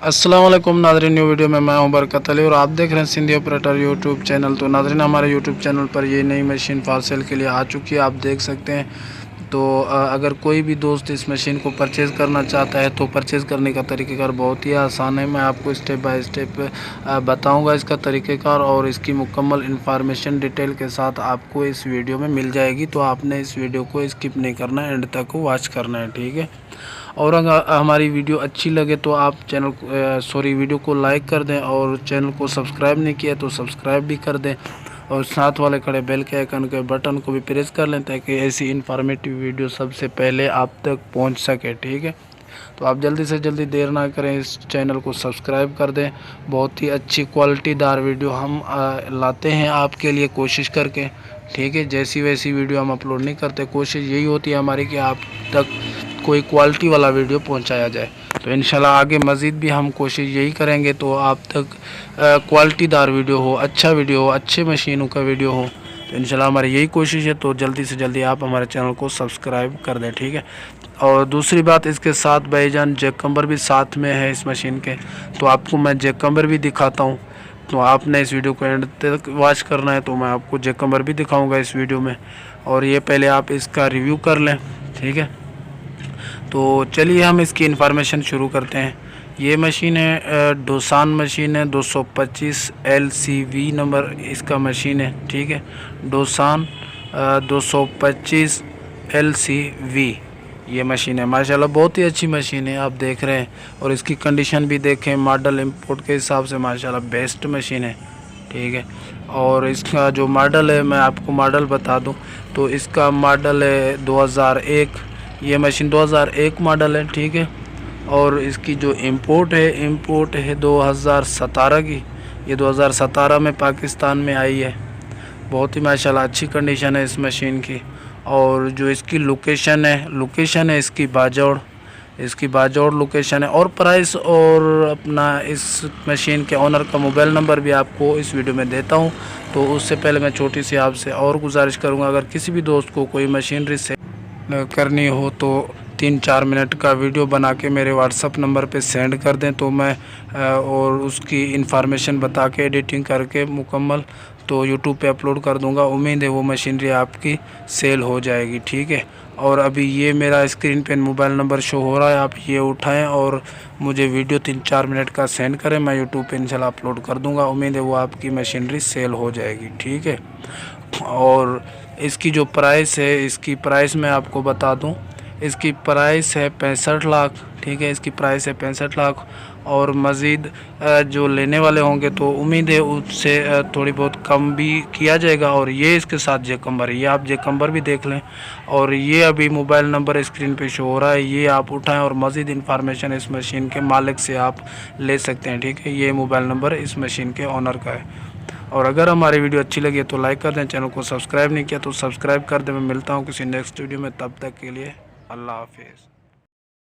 अस्सलाम वालेकुम नाज़रीन, न्यू वीडियो में मैं हूं बरकत अली और आप देख रहे हैं सिंधी ऑपरेटर यूट्यूब चैनल। तो नाज़रीन, हमारे यूट्यूब चैनल पर ये नई मशीन फॉर सेल के लिए आ चुकी है, आप देख सकते हैं। तो अगर कोई भी दोस्त इस मशीन को परचेज़ करना चाहता है तो परचेज़ करने का तरीक़ेकार बहुत ही आसान है। मैं आपको स्टेप बाय स्टेप बताऊंगा इसका तरीक़ेकार, और इसकी मुकम्मल इन्फॉर्मेशन डिटेल के साथ आपको इस वीडियो में मिल जाएगी। तो आपने इस वीडियो को स्किप नहीं करना है, एंड तक वॉच करना है, ठीक है। और अगर हमारी वीडियो अच्छी लगे तो आप वीडियो को लाइक कर दें, और चैनल को सब्सक्राइब नहीं किया तो सब्सक्राइब भी कर दें, और साथ वाले खड़े बेल के आइकन के बटन को भी प्रेस कर लें ताकि ऐसी इन्फॉर्मेटिव वीडियो सबसे पहले आप तक पहुंच सके, ठीक है। तो आप जल्दी से जल्दी देर ना करें, इस चैनल को सब्सक्राइब कर दें। बहुत ही अच्छी क्वालिटीदार वीडियो हम लाते हैं आपके लिए कोशिश करके, ठीक है। जैसी वैसी वीडियो हम अपलोड नहीं करते, कोशिश यही होती है हमारी कि आप तक कोई क्वालिटी वाला वीडियो पहुंचाया जाए। तो इंशाल्लाह आगे मज़ीद भी हम कोशिश यही करेंगे तो आप तक क्वालिटीदार वीडियो हो, अच्छा वीडियो हो, अच्छे मशीनों का वीडियो हो। तो इंशाल्लाह हमारी यही कोशिश है। तो जल्दी से जल्दी आप हमारे चैनल को सब्सक्राइब कर दें, ठीक है। और दूसरी बात, इसके साथ भाईजान जैक कम्बर भी साथ में है इस मशीन के, तो आपको मैं जैक कम्बर भी दिखाता हूँ। तो आपने इस वीडियो को एंड तक वॉच करना है, तो मैं आपको जैक कम्बर भी दिखाऊँगा इस वीडियो में। और ये पहले आप इसका रिव्यू कर लें, ठीक है। तो चलिए हम इसकी इन्फॉर्मेशन शुरू करते हैं। ये मशीन है डोसान मशीन है, 225 LCV नंबर इसका मशीन है, ठीक है। डोसान 225 LCV ये मशीन है। माशाल्लाह बहुत ही अच्छी मशीन है, आप देख रहे हैं। और इसकी कंडीशन भी देखें, मॉडल इंपोर्ट के हिसाब से माशाल्लाह बेस्ट मशीन है, ठीक है। और इसका जो मॉडल है, मैं आपको मॉडल बता दूं तो इसका मॉडल है 2001। ये मशीन 2001 मॉडल है, ठीक है। और इसकी जो इंपोर्ट है 2017 की। ये 2017 में पाकिस्तान में आई है। बहुत ही माशाल्लाह अच्छी कंडीशन है इस मशीन की। और जो इसकी लोकेशन है इसकी बाजाओर लोकेशन है। और प्राइस और अपना इस मशीन के ओनर का मोबाइल नंबर भी आपको इस वीडियो में देता हूं। तो उससे पहले मैं छोटी सी आपसे और गुजारिश करूंगा, अगर किसी भी दोस्त को कोई मशीनरी से करनी हो तो 3-4 मिनट का वीडियो बना के मेरे व्हाट्सअप नंबर पे सेंड कर दें, तो मैं और उसकी इन्फॉर्मेशन बता के एडिटिंग करके मुकम्मल तो यूट्यूब पे अपलोड कर दूंगा। उम्मीद है वो मशीनरी आपकी सेल हो जाएगी, ठीक है। और अभी ये मेरा स्क्रीन पे मोबाइल नंबर शो हो रहा है, आप ये उठाएं और मुझे वीडियो 3-4 मिनट का सेंड करें, मैं यूट्यूब पे इंशाल्लाह अपलोड कर दूंगा। उम्मीद है वो आपकी मशीनरी सेल हो जाएगी, ठीक है। और इसकी जो प्राइस है, इसकी प्राइस मैं आपको बता दूं, इसकी प्राइस है 65 लाख, ठीक है। इसकी प्राइस है 65 लाख। और मज़ीद जो लेने वाले होंगे तो उम्मीद है उससे थोड़ी बहुत कम भी किया जाएगा। और ये इसके साथ जैक कम्बर है, ये आप जैक कम्बर भी देख लें। और ये अभी मोबाइल नंबर स्क्रीन पे शो हो रहा है, ये आप उठाएं और मज़ीद इन्फॉर्मेशन इस मशीन के मालिक से आप ले सकते हैं, ठीक है। ये मोबाइल नंबर इस मशीन के ओनर का है। और अगर हमारी वीडियो अच्छी लगी तो लाइक कर दें, चैनल को सब्सक्राइब नहीं किया तो सब्सक्राइब कर दें। मैं मिलता हूँ किसी नेक्स्ट वीडियो में, तब तक के लिए अल्लाह हाफिज़।